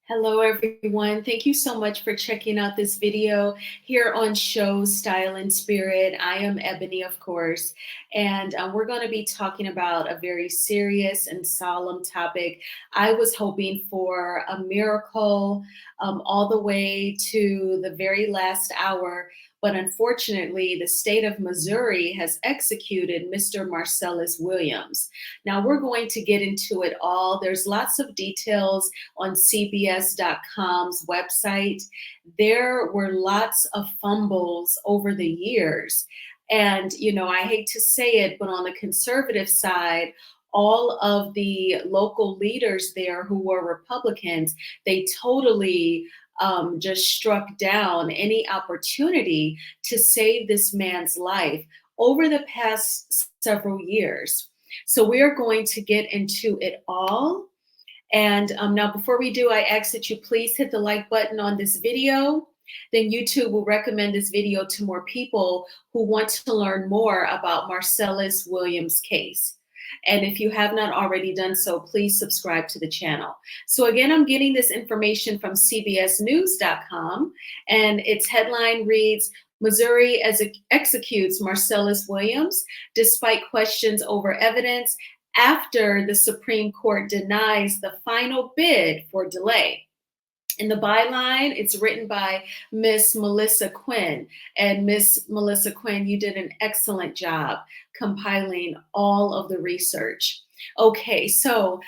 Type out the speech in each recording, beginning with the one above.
Hello, everyone. Thank you so much for checking out this video here on Show Style and Spirit. I am Ebony, of course, and we're going to be talking about a very serious and solemn topic. I was hoping for a miracle all the way to the very last hour, but unfortunately, the state of Missouri has executed Mr. Marcellus Williams. Now, we're going to get into it all. There's lots of details on CBS.com's website. There were lots of fumbles over the years. And, I hate to say it, but on the conservative side, all of the local leaders there who were Republicans, they totally just struck down any opportunity to save this man's life over the past several years. So we're going to get into it all. And now, before we do, I ask that you please hit the like button on this video. Then YouTube will recommend this video to more people who want to learn more about Marcellus Williams' case. And if you have not already done so, please subscribe to the channel. So again, I'm getting this information from CBSNews.com, and its headline reads, Missouri executes Marcellus Williams despite questions over evidence after the Supreme Court denies the final bid for delay. In the byline, it's written by Miss Melissa Quinn. And Miss Melissa Quinn, you did an excellent job compiling all of the research. Okay, so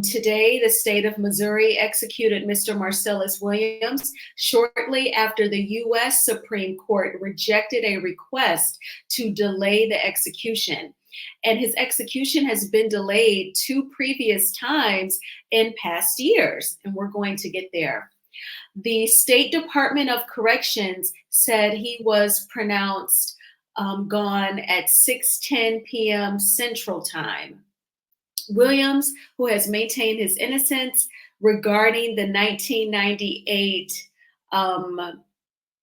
today the state of Missouri executed Mr. Marcellus Williams shortly after the U.S. Supreme Court rejected a request to delay the execution. And his execution has been delayed 2 previous times in past years, and we're going to get there. The State Department of Corrections said he was pronounced gone at 6:10 p.m. Central Time. Williams, who has maintained his innocence regarding the 1998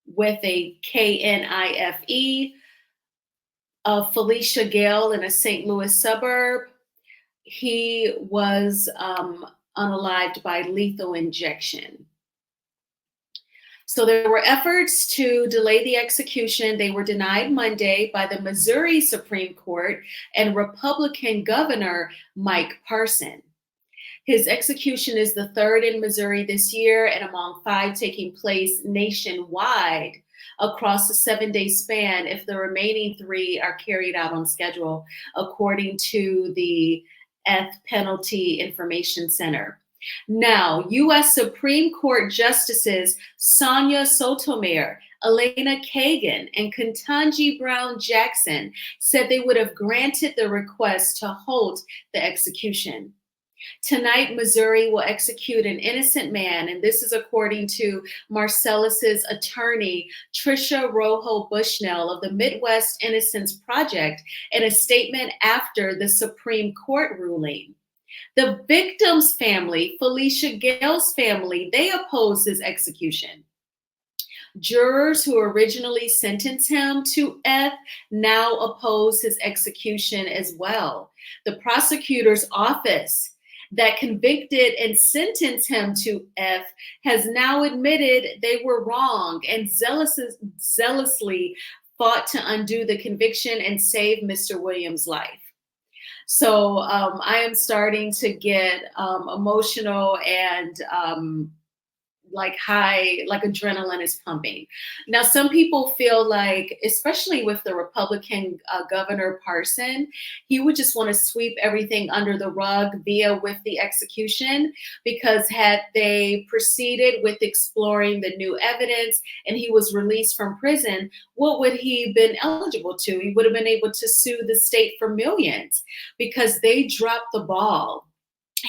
with a KNIFE, Felicia Gale in a St. Louis suburb, he was unalived by lethal injection. So there were efforts to delay the execution. They were denied Monday by the Missouri Supreme Court and Republican Governor Mike Parson. His execution is the 3rd in Missouri this year and among 5 taking place nationwide across a 7-day span if the remaining 3 are carried out on schedule, according to the Death Penalty Information Center. Now, U.S. Supreme Court Justices Sonia Sotomayor, Elena Kagan, and Ketanji Brown Jackson said they would have granted the request to halt the execution. Tonight, Missouri will execute an innocent man, and this is according to Marcellus's attorney, Tricia Rojo Bushnell of the Midwest Innocence Project, in a statement after the Supreme Court ruling. The victim's family, Felicia Gale's family, they oppose his execution. Jurors who originally sentenced him to death now oppose his execution as well. The prosecutor's office that convicted and sentenced him to death has now admitted they were wrong and zealously fought to undo the conviction and save Mr. Williams' life. So I am starting to get emotional and like adrenaline is pumping. Now, some people feel like, especially with the Republican Governor Parson, he would just want to sweep everything under the rug with the execution, because had they proceeded with exploring the new evidence and he was released from prison, what would he been eligible to? He would have been able to sue the state for millions, because they dropped the ball.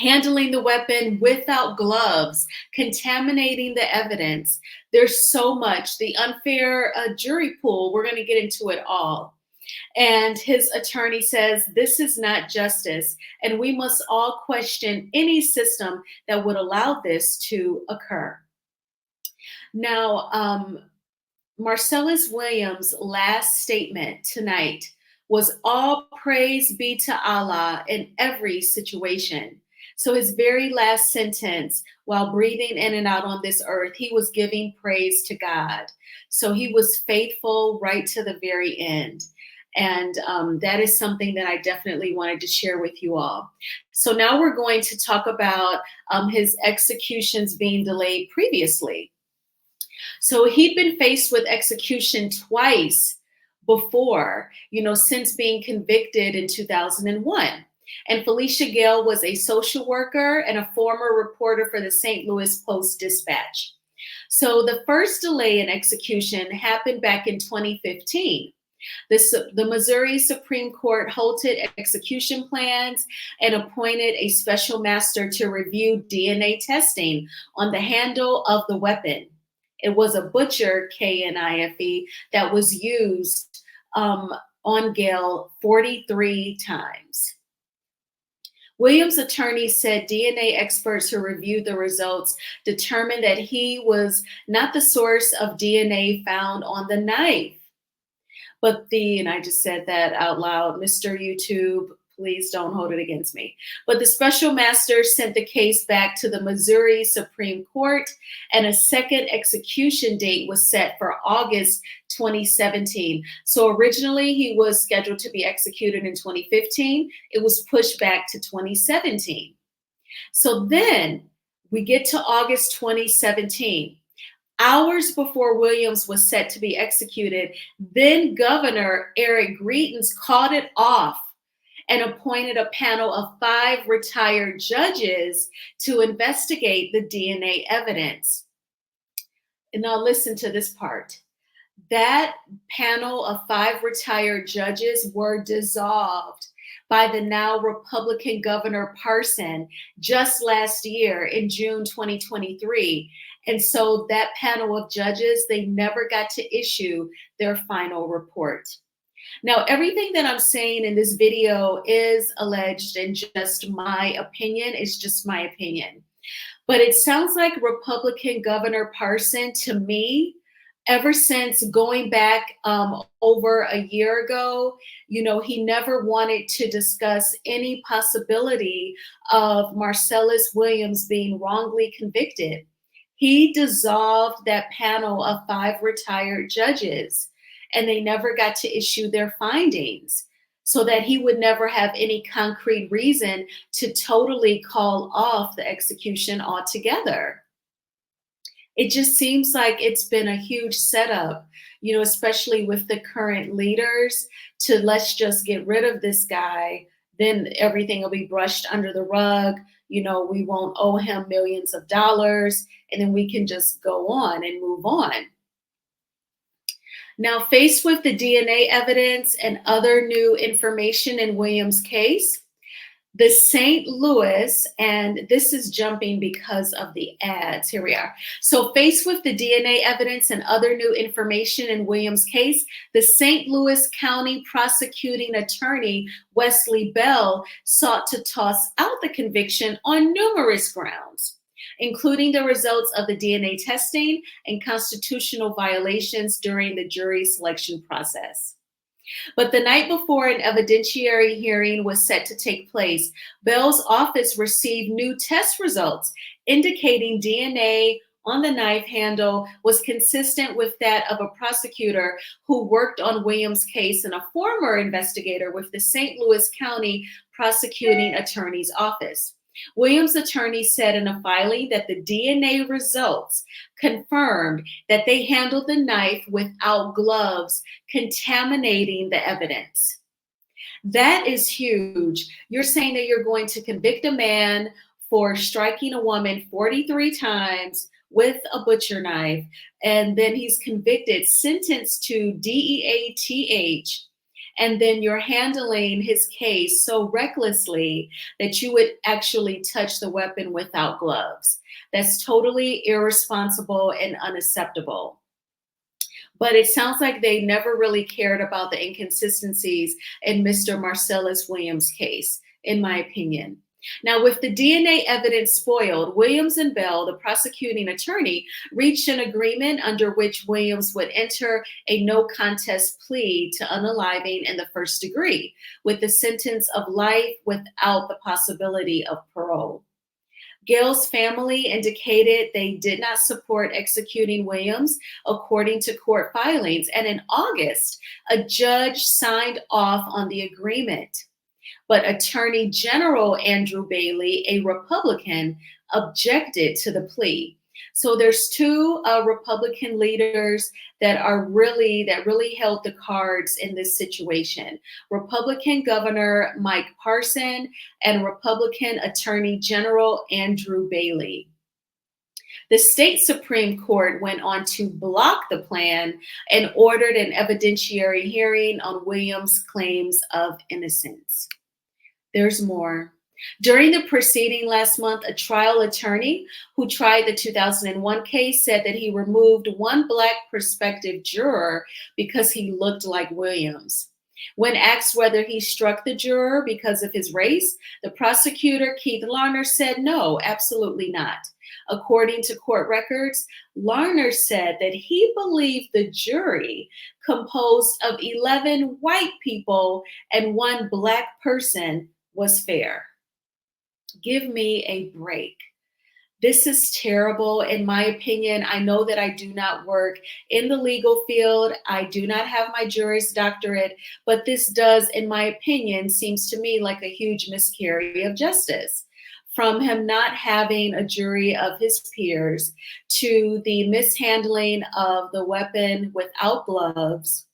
Handling the weapon without gloves, contaminating the evidence. There's so much. The unfair jury pool, we're going to get into it all. And his attorney says this is not justice, and we must all question any system that would allow this to occur. Now, Marcellus Williams' last statement tonight was all praise be to Allah in every situation. So his very last sentence, while breathing in and out on this earth, he was giving praise to God. So he was faithful right to the very end. And that is something that I definitely wanted to share with you all. So now we're going to talk about his executions being delayed previously. So he'd been faced with execution twice before, since being convicted in 2001. And Felicia Gale was a social worker and a former reporter for the St. Louis Post-Dispatch. So the first delay in execution happened back in 2015. The Missouri Supreme Court halted execution plans and appointed a special master to review DNA testing on the handle of the weapon. It was a Butcher KNIFE that was used on Gale 43 times. Williams' attorney said DNA experts who reviewed the results determined that he was not the source of DNA found on the knife. But and I just said that out loud, Mr. YouTube, please don't hold it against me. But the special master sent the case back to the Missouri Supreme Court, and a second execution date was set for August 2017. So originally he was scheduled to be executed in 2015. It was pushed back to 2017. So then we get to August 2017. Hours before Williams was set to be executed, then Governor Eric Greitens called it off and appointed a panel of 5 retired judges to investigate the DNA evidence. And now listen to this part. That panel of 5 retired judges were dissolved by the now Republican Governor Parson just last year in June 2023. And so that panel of judges, they never got to issue their final report. Now, everything that I'm saying in this video is alleged and just my opinion. It's just my opinion. But it sounds like Republican Governor Parson, to me, ever since going back over a year ago, he never wanted to discuss any possibility of Marcellus Williams being wrongly convicted. He dissolved that panel of 5 retired judges, and they never got to issue their findings, so that he would never have any concrete reason to totally call off the execution altogether. It just seems like it's been a huge setup, especially with the current leaders, to let's just get rid of this guy, then everything will be brushed under the rug. We won't owe him millions of dollars, and then we can just go on and move on. Now, faced with the DNA evidence and other new information in Williams' case, the St. Louis, and this is jumping because of the ads, here we are. So faced with the DNA evidence and other new information in Williams' case, the St. Louis County prosecuting attorney, Wesley Bell, sought to toss out the conviction on numerous grounds, including the results of the DNA testing and constitutional violations during the jury selection process. But the night before an evidentiary hearing was set to take place, Bell's office received new test results indicating DNA on the knife handle was consistent with that of a prosecutor who worked on Williams' case and a former investigator with the St. Louis County Prosecuting Attorney's Office. Williams' attorney said in a filing that the DNA results confirmed that they handled the knife without gloves, contaminating the evidence. That is huge. You're saying that you're going to convict a man for striking a woman 43 times with a butcher knife, and then he's convicted, sentenced to DEATH, and then you're handling his case so recklessly that you would actually touch the weapon without gloves. That's totally irresponsible and unacceptable. But it sounds like they never really cared about the inconsistencies in Mr. Marcellus Williams' case, in my opinion. Now, with the DNA evidence spoiled, Williams and Bell, the prosecuting attorney, reached an agreement under which Williams would enter a no contest plea to unaliving in the first degree, with the sentence of life without the possibility of parole. Gale's family indicated they did not support executing Williams according to court filings, and in August, a judge signed off on the agreement. But Attorney General Andrew Bailey, a Republican, objected to the plea. So there's two Republican leaders that really held the cards in this situation. Republican Governor Mike Parson and Republican Attorney General Andrew Bailey. The state Supreme Court went on to block the plan and ordered an evidentiary hearing on Williams' claims of innocence. There's more. During the proceeding last month, a trial attorney who tried the 2001 case said that he removed one Black prospective juror because he looked like Williams. When asked whether he struck the juror because of his race, the prosecutor, Keith Larner, said no, absolutely not. According to court records, Larner said that he believed the jury, composed of 11 white people and one Black person, was fair. Give me a break. This is terrible, in my opinion. I know that I do not work in the legal field. I do not have my Juris Doctorate, but this does, in my opinion, seems to me like a huge miscarriage of justice. From him not having a jury of his peers to the mishandling of the weapon without gloves,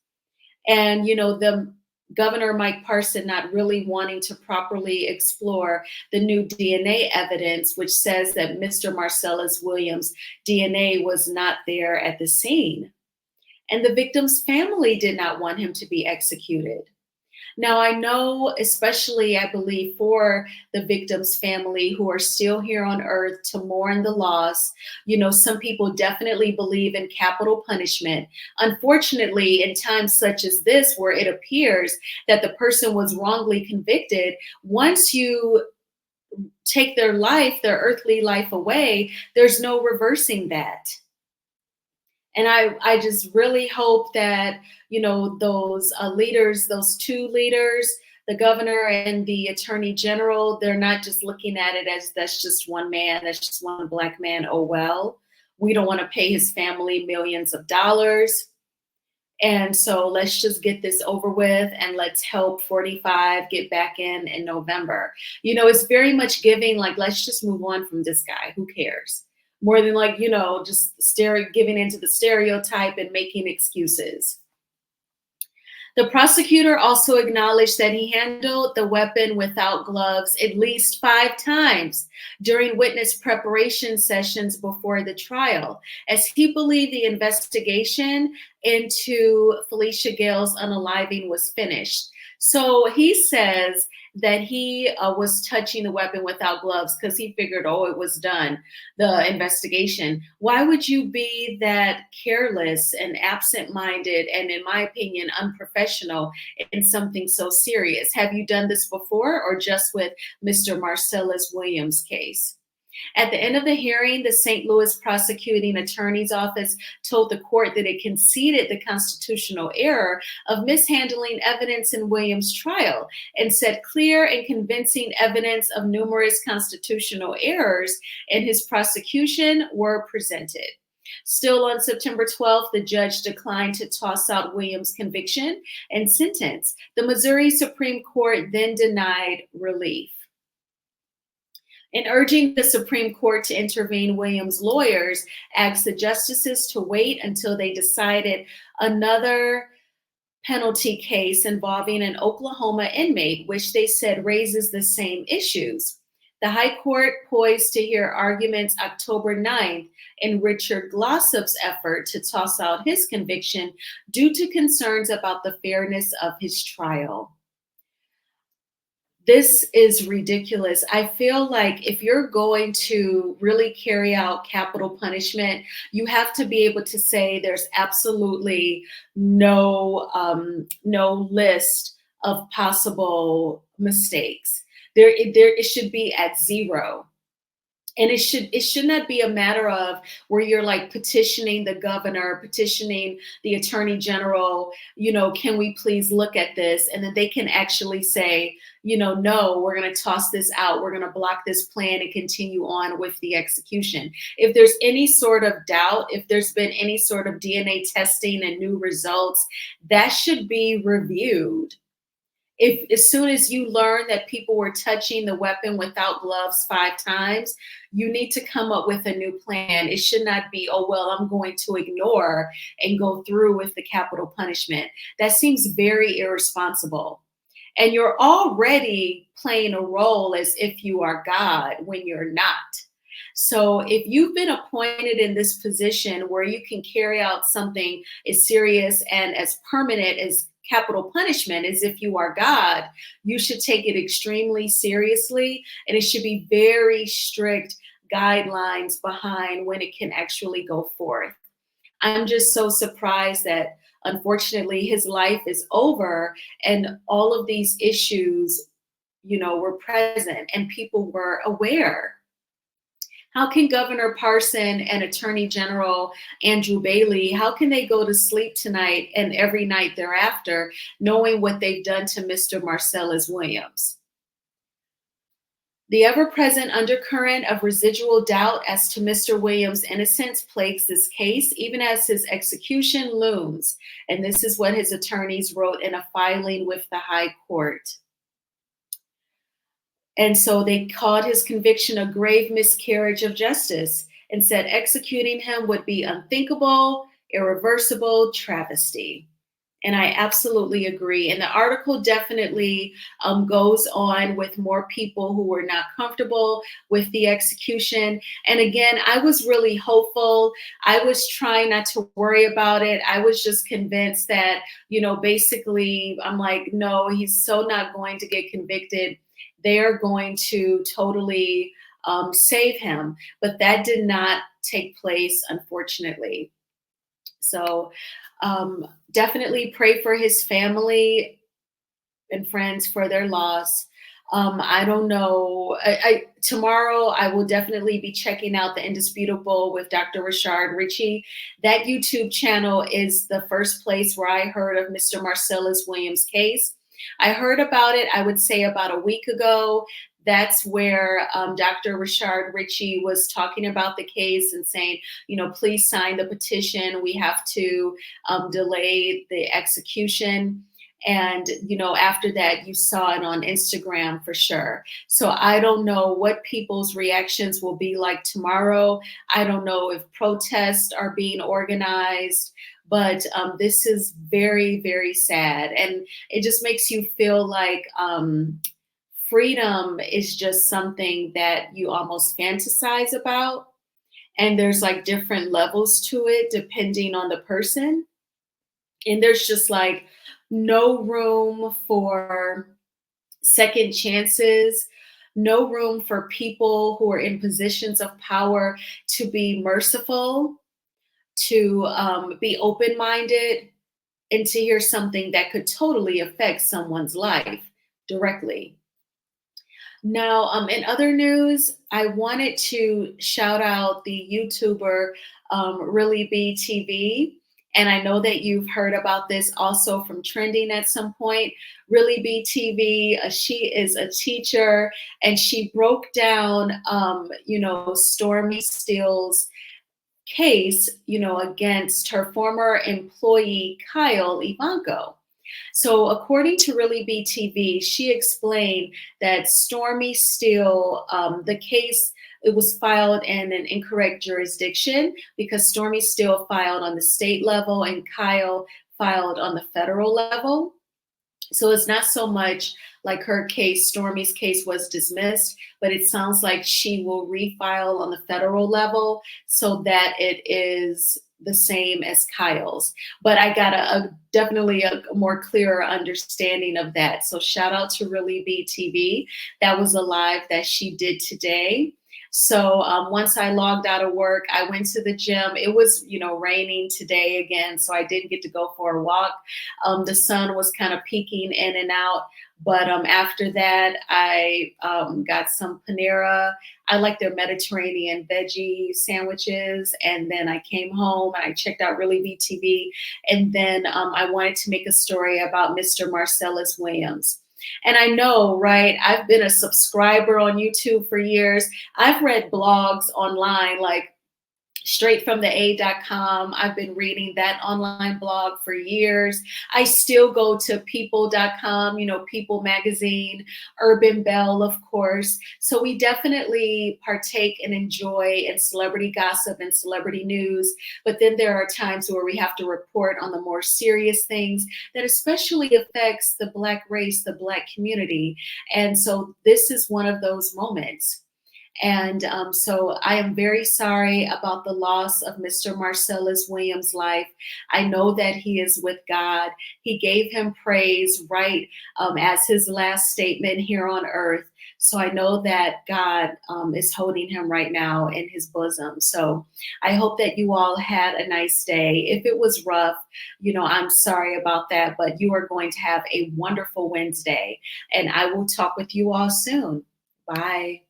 and the Governor Mike Parson not really wanting to properly explore the new DNA evidence, which says that Mr. Marcellus Williams' DNA was not there at the scene. And the victim's family did not want him to be executed. Now, I know, especially, I believe, for the victim's family who are still here on earth to mourn the loss, some people definitely believe in capital punishment. Unfortunately, in times such as this, where it appears that the person was wrongly convicted, once you take their life, their earthly life away, there's no reversing that. And I just really hope that, those leaders, those two leaders, the governor and the attorney general, they're not just looking at it as that's just one man, that's just one Black man. Oh, well, we don't want to pay his family millions of dollars. And so let's just get this over with and let's help 45 get back in November. It's very much giving, like, let's just move on from this guy. Who cares? More than just giving into the stereotype and making excuses. The prosecutor also acknowledged that he handled the weapon without gloves at least 5 times during witness preparation sessions before the trial, as he believed the investigation into Felicia Gale's unaliving was finished. So he says that he was touching the weapon without gloves because he figured, it was done, the investigation. Why would you be that careless and absent-minded and, in my opinion, unprofessional in something so serious? Have you done this before or just with Mr. Marcellus Williams' case? At the end of the hearing, the St. Louis prosecuting attorney's office told the court that it conceded the constitutional error of mishandling evidence in Williams' trial and said clear and convincing evidence of numerous constitutional errors in his prosecution were presented. Still, on September 12th, the judge declined to toss out Williams' conviction and sentence. The Missouri Supreme Court then denied relief. In urging the Supreme Court to intervene, Williams' lawyers asked the justices to wait until they decided another penalty case involving an Oklahoma inmate, which they said raises the same issues. The High Court poised to hear arguments October 9th in Richard Glossop's effort to toss out his conviction due to concerns about the fairness of his trial. This is ridiculous. I feel like if you're going to really carry out capital punishment, you have to be able to say there's absolutely no list of possible mistakes. it should be at zero. And it should not be a matter of where you're like petitioning the governor, petitioning the attorney general, can we please look at this? And then they can actually say, no, we're going to toss this out. We're going to block this plan and continue on with the execution. If there's any sort of doubt, if there's been any sort of DNA testing and new results, that should be reviewed. If as soon as you learn that people were touching the weapon without gloves 5 times, you need to come up with a new plan. It should not be, oh, well, I'm going to ignore and go through with the capital punishment. That seems very irresponsible. And you're already playing a role as if you are God when you're not. So if you've been appointed in this position where you can carry out something as serious and as permanent as capital punishment, as if you are God, you should take it extremely seriously, and it should be very strict guidelines behind when it can actually go forth. I'm just so surprised that unfortunately his life is over and all of these issues, were present and people were aware. How can Governor Parson and Attorney General Andrew Bailey, how can they go to sleep tonight and every night thereafter, knowing what they've done to Mr. Marcellus Williams? The ever-present undercurrent of residual doubt as to Mr. Williams' innocence plagues this case, even as his execution looms. And this is what his attorneys wrote in a filing with the High Court. And so they called his conviction a grave miscarriage of justice and said executing him would be unthinkable, irreversible travesty. And I absolutely agree. And the article definitely goes on with more people who were not comfortable with the execution. And again, I was really hopeful. I was trying not to worry about it. I was just convinced that, basically, I'm like, no, he's so not going to get convicted. They're going to totally save him. But that did not take place, unfortunately. So definitely pray for his family and friends for their loss. I don't know. Tomorrow I will definitely be checking out The Indisputable with Dr. Rashard Ritchie. That YouTube channel is the first place where I heard of Mr. Marcellus Williams' case. I heard about it, I would say about a week ago. That's where Dr. Rashard Ritchie was talking about the case and saying, please sign the petition. We have to delay the execution. And, after that, you saw it on Instagram for sure. So I don't know what people's reactions will be like tomorrow. I don't know if protests are being organized. But this is very, very sad. And it just makes you feel like freedom is just something that you almost fantasize about. And there's like different levels to it depending on the person. And there's just like no room for second chances, no room for people who are in positions of power to be merciful, to be open-minded, and to hear something that could totally affect someone's life directly. Now, in other news, I wanted to shout out the YouTuber Really Be TV. And I know that you've heard about this also from Trending at some point. Really Be TV, she is a teacher, and she broke down, Stormy Steele's case, against her former employee, Kyle Ivanko. So according to Really Be TV, she explained that Stormy Steele, the case, it was filed in an incorrect jurisdiction because Stormy Steele filed on the state level and Kyle filed on the federal level. So it's not so much like her case, Stormy's case was dismissed, but it sounds like she will refile on the federal level so that it is the same as Kyle's. But I got definitely a more clearer understanding of that. So shout out to Really Be TV. That was a live that she did today. So once I logged out of work, I went to the gym. It was, raining today again, so I didn't get to go for a walk. The sun was kind of peeking in and out. But after that, I got some Panera. I like their Mediterranean veggie sandwiches. And then I came home and I checked out Really BTV. And then I wanted to make a story about Mr. Marcellus Williams. And I know, right? I've been a subscriber on YouTube for years. I've read blogs online like straightfromtheA.com. I've been reading that online blog for years. I still go to people.com, People Magazine, Urban Bell, of course. So we definitely partake and enjoy in celebrity gossip and celebrity news. But then there are times where we have to report on the more serious things that especially affects the Black race, the Black community. And so this is one of those moments. And so I am very sorry about the loss of Mr. Marcellus Williams' life. I know that he is with God. He gave him praise right as his last statement here on earth. So I know that God is holding him right now in his bosom. So I hope that you all had a nice day. If it was rough, I'm sorry about that, but you are going to have a wonderful Wednesday. And I will talk with you all soon. Bye.